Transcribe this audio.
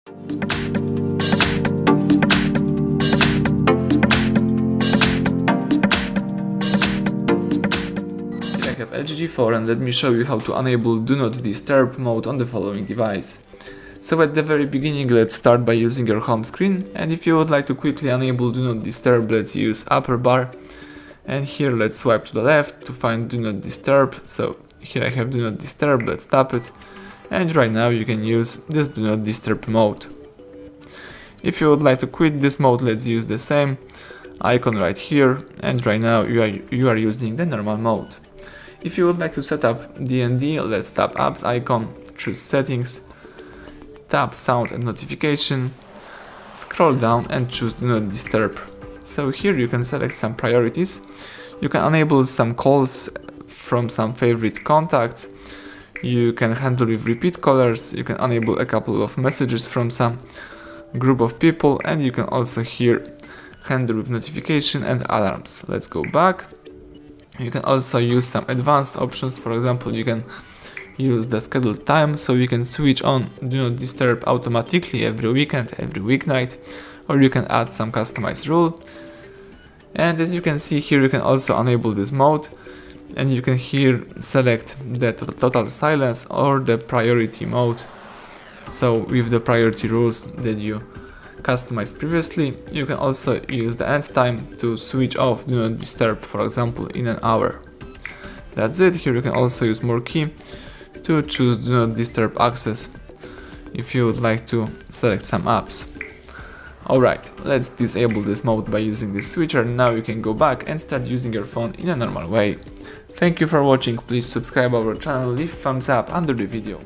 I have LG G4 and let me show you how to enable Do Not Disturb mode on the following device. So at the very beginning, let's start by using your home screen, and if you would like to quickly enable Do Not Disturb, let's use upper bar, and here let's swipe to the left to find Do Not Disturb. So here I have Do Not Disturb, let's tap it, and right now you can use this Do Not Disturb mode. If you would like to quit this mode, let's use the same icon right here, and right now you are using the normal mode. If you would like to set up DND, let's tap apps icon, choose settings, tap sound and notification, scroll down and choose Do Not Disturb. So here you can select some priorities. You can enable some calls from some favorite contacts, you can handle with repeat callers, you can enable a couple of messages from some group of people, and you can also here handle with notification and alarms. Let's go back. You can also use some advanced options. For example, you can use the scheduled time, so you can switch on Do Not Disturb automatically every weekend, every weeknight, or you can add some customized rule. And as you can see here, you can also enable this mode, and you can here select the total silence or the priority mode. So with the priority rules that you customized previously, you can also use the end time to switch off Do Not Disturb, for example, in an hour. That's it. Here you can also use more key to choose Do Not Disturb access if you would like to select some apps. Alright, let's disable this mode by using this switcher. Now you can go back and start using your phone in a normal way. Thank you for watching, please subscribe our channel, leave thumbs up under the video.